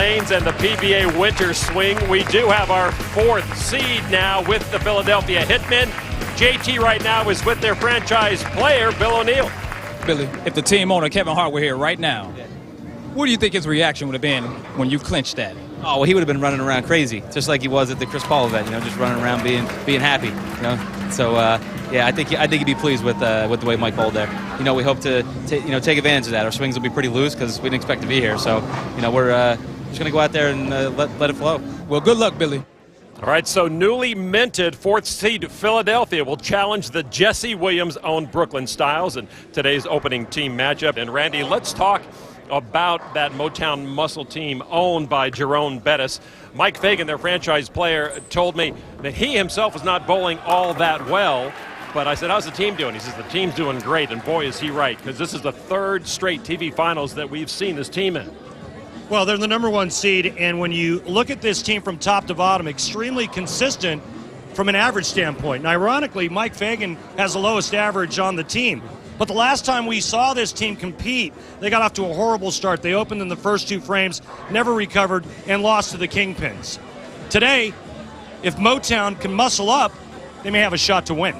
lanes and the PBA winter swing. We do have our 4th seed now with the Philadelphia Hitmen. JT right now is with their franchise player, Bill O'Neill. Billy, if the team owner, Kevin Hart, were here right now, what do you think his reaction would have been when you clinched that? Oh, well, he would have been running around crazy, just like he was at the Chris Paul event, just running around being happy, So, yeah, I think he'd be pleased with the way Mike bowled there. We hope to take advantage of that. Our swings will be pretty loose because we didn't expect to be here. So, we're just going to go out there and let it flow. Well, good luck, Billy. All right, so newly minted 4th seed Philadelphia will challenge the Jesse Williams-owned Brooklyn Styles in today's opening team matchup. And Randy, let's talk about that Motown Muscle team owned by Jerome Bettis. Mike Fagan, their franchise player, told me that he himself was not bowling all that well. But I said, how's the team doing? He says, the team's doing great. And boy, is he right, because this is the 3rd straight TV finals that we've seen this team in. Well, they're the #1 seed, and when you look at this team from top to bottom, extremely consistent from an average standpoint. And ironically, Mike Fagan has the lowest average on the team. But the last time we saw this team compete, they got off to a horrible start. They opened in the first 2 frames, never recovered, and lost to the Kingpins. Today, if Motown can muscle up, they may have a shot to win.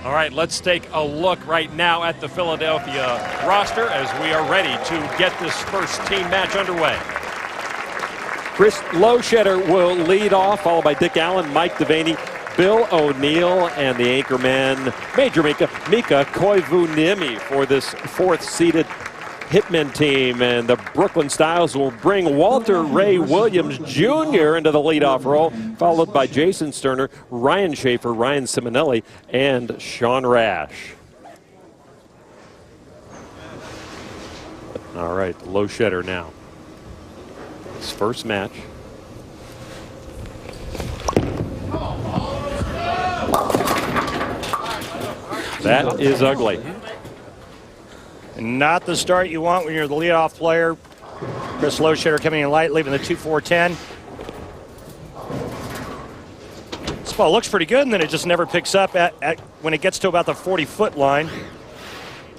All right, let's take a look right now at the Philadelphia roster as we are ready to get this first team match underway. Chris Lowshedder will lead off, followed by Dick Allen, Mike Devaney, Bill O'Neill, and the anchorman, Major Mika Koivuniemi for this 4th seeded Hitmen team. And the Brooklyn Styles will bring Walter Ray Williams Jr. into the leadoff role, followed by Jason Sterner, Ryan Schaefer, Ryan Simonelli, and Sean Rash. All right, Lowshedder now. His first match. That is ugly. Not the start you want when you're the leadoff player. Chris Lowshedder coming in light, leaving the 2-4-10. This ball looks pretty good, and then it just never picks up when it gets to about the 40-foot line.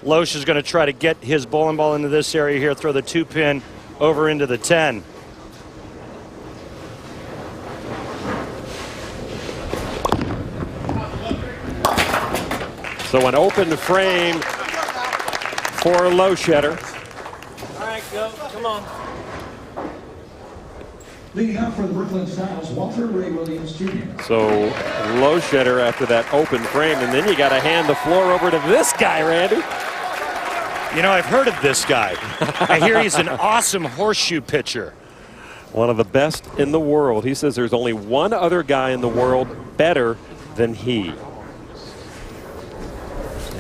Loesch is going to try to get his bowling ball into this area here, throw the 2-pin over into the 10. So an open frame for Lowshedder. All right, go. Come on. Leading out for the Brooklyn Styles, Walter Ray Williams Jr. So Lowshedder after that open frame, and then you got to hand the floor over to this guy, Randy. I've heard of this guy. I hear he's an awesome horseshoe pitcher. One of the best in the world. He says there's only one other guy in the world better than he.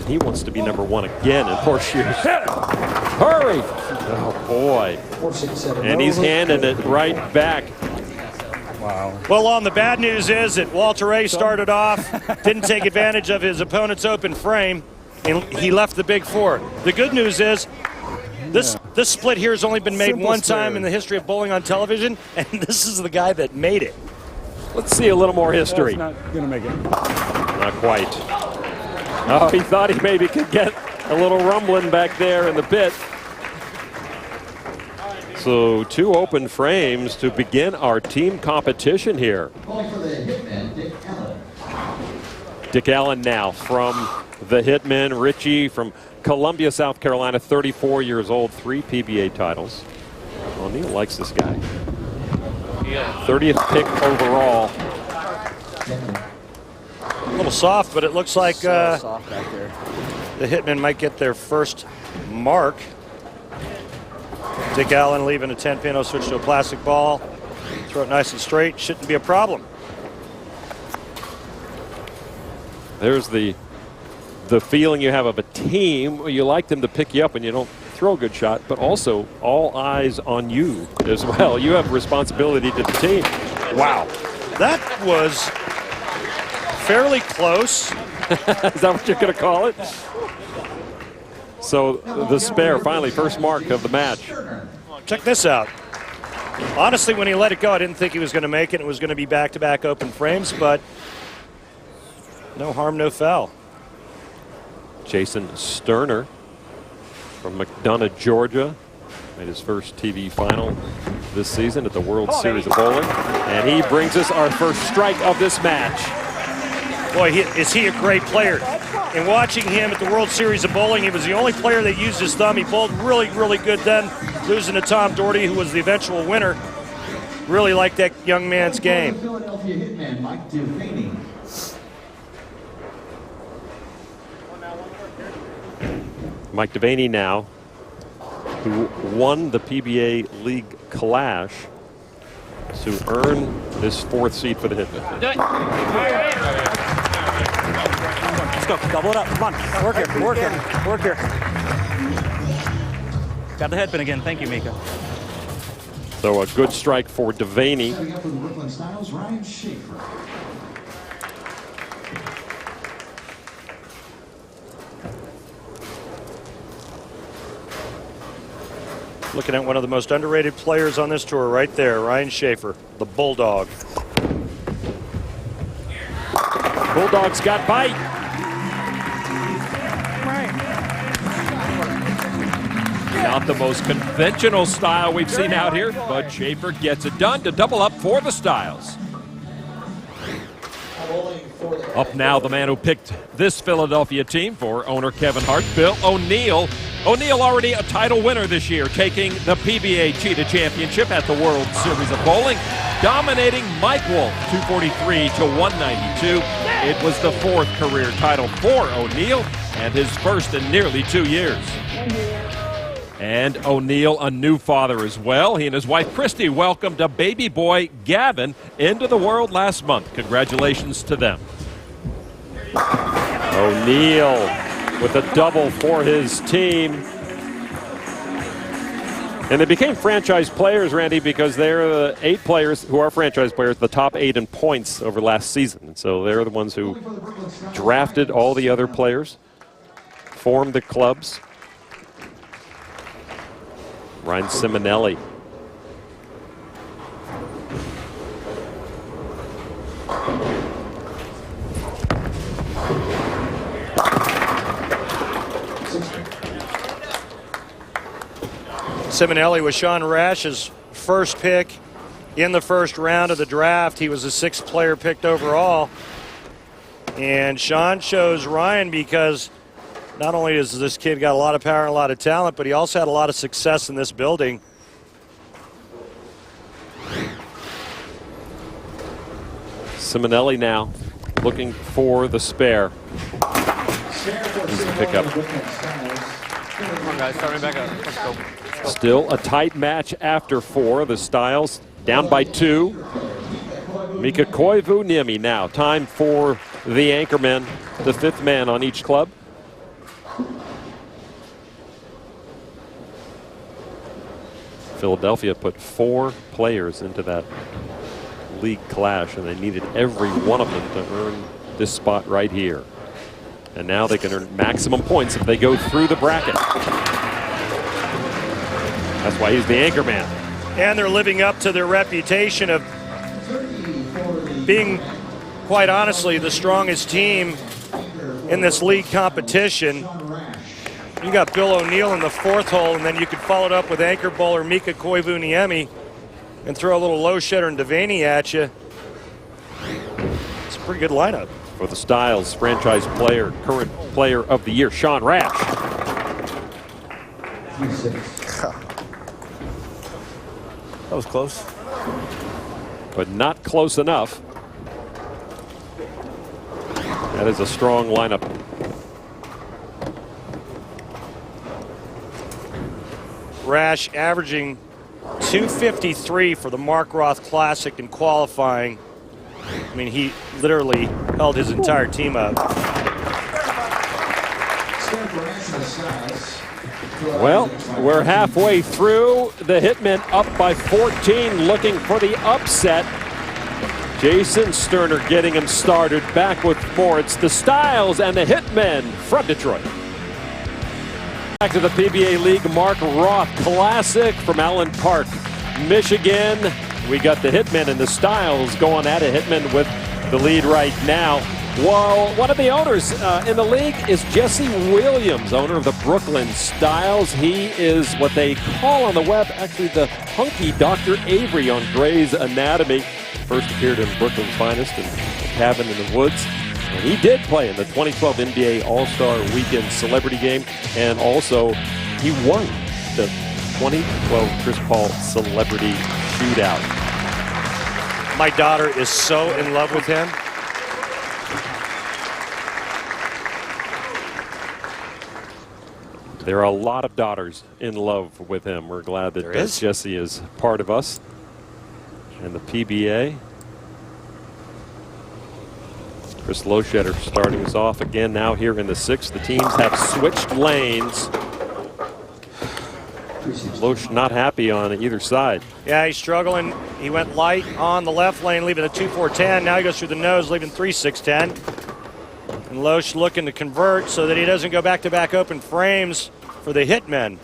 He wants to be #1 again in horseshoes. Hurry! Oh, boy. And he's handing it right back. Wow. Well, on the bad news is that Walter Ray started off, didn't take advantage of his opponent's open frame, and he left the big 4. The good news is this split here has only been made one time in the history of bowling on television, and this is the guy that made it. Let's see a little more history. That's not going to make it. Not quite. Oh, he thought he maybe could get a little rumbling back there in the pit. So 2 open frames to begin our team competition here. Calling for the Hitman, Dick Allen. Dick Allen now from the Hitmen. Richie from Columbia, South Carolina, 34 years old, 3 PBA titles. O'Neill likes this guy. 30th pick overall. A little soft, but it looks like Soft back there. the Hitmen might get their first mark. Dick Allen leaving a 10-pin, he'll switch to a plastic ball. Throw it nice and straight, shouldn't be a problem. There's the feeling you have of a team. You like them to pick you up and you don't throw a good shot, but also all eyes on you as well. You have responsibility to the team. Wow. That was fairly close. Is that what you're going to call it? So the spare, finally, first mark of the match. Check this out. Honestly, when he let it go, I didn't think he was going to make it. It was going to be back-to-back open frames, but no harm, no foul. Jason Sterner from McDonough, Georgia, made his first TV final this season at the World Series of Bowling. And he brings us our first strike of this match. Boy, is he a great player. And watching him at the World Series of Bowling, he was the only player that used his thumb. He bowled really, really good then, losing to Tom Doherty, who was the eventual winner. Really liked that young man's game. Philadelphia hitman Mike Devaney. Mike Devaney now, who won the PBA League Clash to earn this 4th seed for the Hitmen. Let's go. Double it up. Come on. Work here. Work here. Work here. Got the headpin again. Thank you, Mika. So a good strike for Devaney. Setting up for the Brooklyn Styles, Ryan Schaefer. Looking at one of the most underrated players on this tour right there, Ryan Schaefer, the Bulldog. Bulldogs got bite. Not the most conventional style we've seen out here, but Schaefer gets it done to double up for the Styles. Up now, the man who picked this Philadelphia team for owner Kevin Hart, Bill O'Neill. O'Neill already a title winner this year, taking the PBA Cheetah Championship at the World Series of Bowling, dominating Mike Wolf 243 to 192. It was the 4th career title for O'Neill and his first in nearly 2 years. And O'Neill, a new father as well. He and his wife Christy welcomed a baby boy, Gavin, into the world last month. Congratulations to them. O'Neill with a double for his team. And they became franchise players, Randy, because they're the 8 players who are franchise players, the top 8 in points over last season. And so they're the ones who drafted all the other players, formed the clubs. Ryan Simonelli. Simonelli was Sean Rash's first pick in the first round of the draft. He was the 6th player picked overall. And Sean chose Ryan because not only has this kid got a lot of power and a lot of talent, but he also had a lot of success in this building. Simonelli now looking for the spare. Easy pickup. Come on, guys. Start me back up. Let's go. Still a tight match after 4. The Styles down by 2. Mika Koivu-Niemi now. Time for the anchorman, the 5th man on each club. Philadelphia put 4 players into that league clash, and they needed every one of them to earn this spot right here. And now they can earn maximum points if they go through the bracket. That's why he's the anchor man. And they're living up to their reputation of being, quite honestly, the strongest team in this league competition. You got Bill O'Neill in the 4th hole, and then you could follow it up with anchor bowler Mika Koivu-Niemi and throw a little low shedder and Devaney at you. It's a pretty good lineup. For the Styles, franchise player, current player of the year, Sean Rash. That was close. But not close enough. That is a strong lineup. Rash averaging 253 for the Mark Roth Classic in qualifying. I mean, he literally held his entire team up. Well, we're halfway through. The Hitmen up by 14, looking for the upset. Jason Sterner getting him started back with more. It's the Styles and the Hitmen from Detroit. Back to the PBA League Mark Roth Classic from Allen Park, Michigan. We got the Hitmen and the Styles going at it. Hitmen with the lead right now. Well, one of the owners in the league is Jesse Williams, owner of the Brooklyn Styles. He is what they call on the web, actually the hunky Dr. Avery on Grey's Anatomy. First appeared in Brooklyn's Finest in Cabin in the Woods. And he did play in the 2012 NBA All-Star Weekend Celebrity Game. And also, he won the 2012 Chris Paul Celebrity Shootout. My daughter is so in love with him. There are a lot of daughters in love with him. We're glad that Jesse is part of us. And the PBA. Chris Loschetter starting us off again now here in the 6th. The teams have switched lanes. Loesch not happy on either side. Yeah, he's struggling. He went light on the left lane, leaving a 2-4-10. Now he goes through the nose, leaving 3-6-10. And Loesch looking to convert so that he doesn't go back-to-back open frames for the hitmen.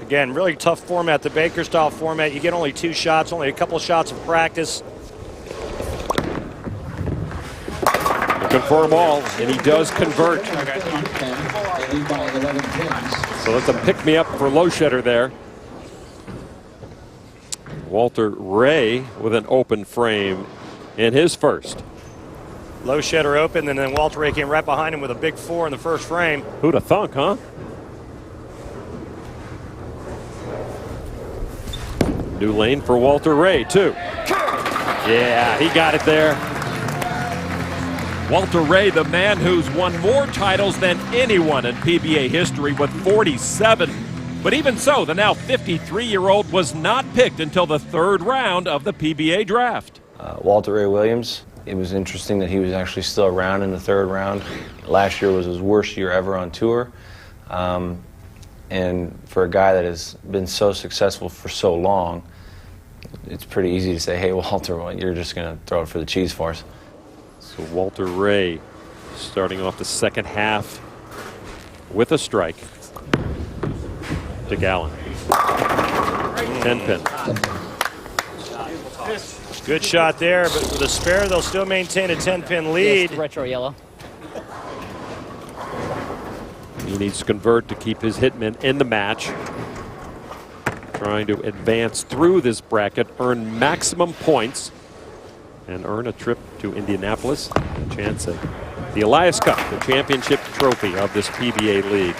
Again, really tough format, the Baker style format. You get only 2 shots, only a couple of shots of practice. Looking for them all, and he does convert. So that's a pick-me-up for Loschetter there. Walter Ray with an open frame in his first. Loschetter open, and then Walter Ray came right behind him with a big 4 in the first frame. Who'da thunk, huh? New lane for Walter Ray, too. Yeah, he got it there. Walter Ray, the man who's won more titles than anyone in PBA history with 47. But even so, the now 53-year-old was not picked until the 3rd round of the PBA draft. Walter Ray Williams, it was interesting that he was actually still around in the 3rd round. Last year was his worst year ever on tour. And for a guy that has been so successful for so long, it's pretty easy to say, hey, Walter, well, you're just going to throw it for the cheese for us. So Walter Ray starting off the second half with a strike to Gallen. 10-pin. Good shot there, but with a spare, they'll still maintain a 10-pin lead. Yes, retro yellow. He needs to convert to keep his hitman in the match. Trying to advance through this bracket, earn maximum points, and earn a trip to Indianapolis. A chance at the Elias Cup, the championship trophy of this PBA league.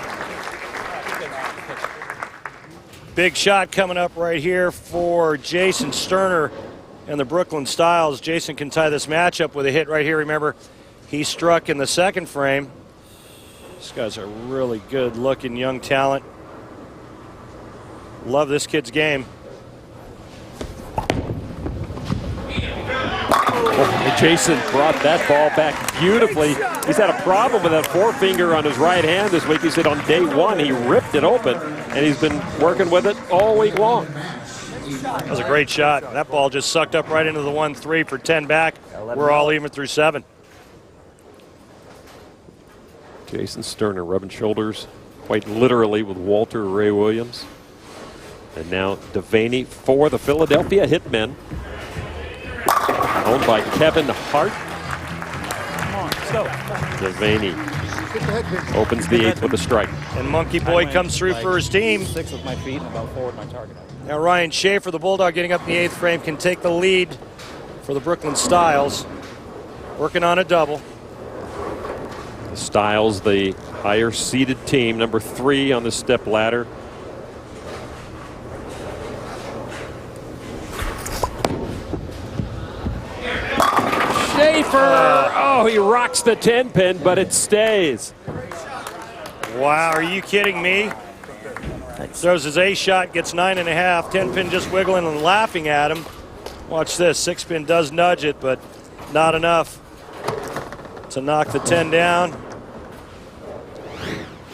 Big shot coming up right here for Jason Sterner and the Brooklyn Styles. Jason can tie this matchup with a hit right here. Remember, he struck in the 2nd frame. This guy's a really good looking young talent. Love this kid's game. Oh, Jason brought that ball back beautifully. He's had a problem with that forefinger on his right hand this week. He said on day 1 he ripped it open, and he's been working with it all week long. That was a great shot. That ball just sucked up right into the 1-3 for 10 back. We're all even through 7. Jason Sterner rubbing shoulders quite literally with Walter Ray Williams. And now Devaney for the Philadelphia Hitmen. Owned by Kevin Hart. Come on, let's go. Devaney opens the 8th with a strike. And Monkey Boy comes through for his team. 6 with my feet and about 4 with my target. Now Ryan Schaefer, the Bulldog, getting up in the 8th frame, can take the lead for the Brooklyn Styles. Working on a double. The Styles, the higher seeded team, number 3 on the step ladder. Schaefer! Oh, he rocks the 10-pin, but it stays. Wow, are you kidding me? Throws his ace shot, gets 9.5. 10-pin just wiggling and laughing at him. Watch this. 6-pin does nudge it, but not enough to knock the 10 down.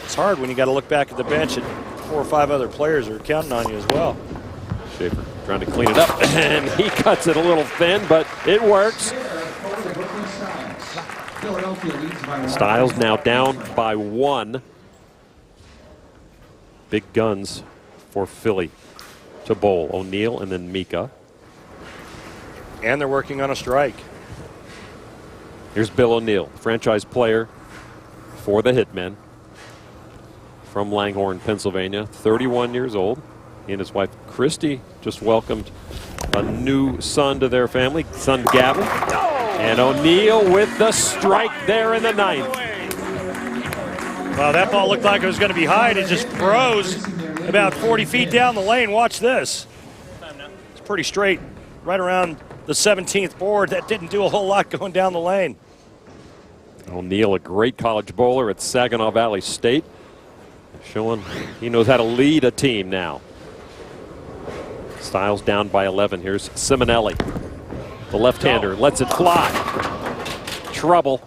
It's hard when you got to look back at the bench and 4 or 5 other players are counting on you as well. Schaefer trying to clean it up, and he cuts it a little thin, but it works. Styles now down by 1. Big guns for Philly to bowl. O'Neal and then Mika. And they're working on a strike. Here's Bill O'Neill, franchise player for the Hitmen from Langhorne, Pennsylvania, 31 years old. He and his wife, Christy, just welcomed a new son to their family, son Gavin. And O'Neill with the strike there in the ninth. Well, that ball looked like it was going to be high, and it just froze about 40 feet down the lane. Watch this. It's pretty straight, right around the 17th board. That didn't do a whole lot going down the lane. O'Neill, a great college bowler at Saginaw Valley State, showing he knows how to lead a team now. Styles down by 11. Here's Simonelli. The left-hander lets it fly. Trouble.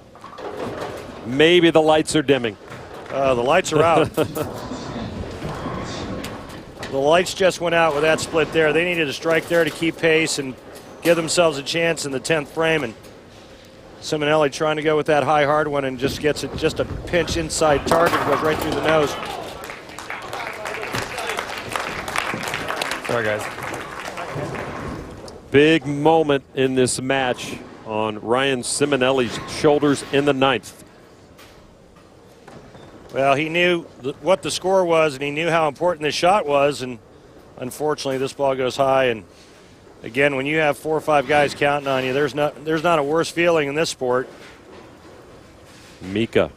Maybe the lights are dimming. The lights are out. The lights just went out with that split there. They needed a strike there to keep pace and give themselves a chance in the 10th frame. And Simonelli trying to go with that high hard one and just gets it just a pinch inside target, goes right through the nose. Sorry, guys. Big moment in this match on Ryan Simonelli's shoulders in the ninth. Well, he knew what the score was, and he knew how important this shot was, and unfortunately this ball goes high. And again, when you have 4 or 5 guys counting on you, there's not a worse feeling in this sport. Mika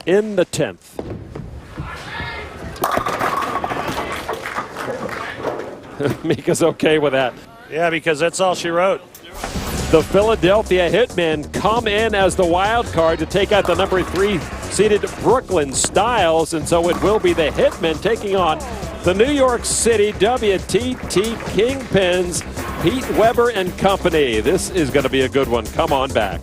in the 10th. Mika's okay with that. Yeah, because that's all she wrote. The Philadelphia Hitmen come in as the wild card to take out the number 3 seeded Brooklyn Styles, and so it will be the Hitmen taking on the New York City WTT Kingpins, Pete Weber and company. This is going to be a good one. Come on back.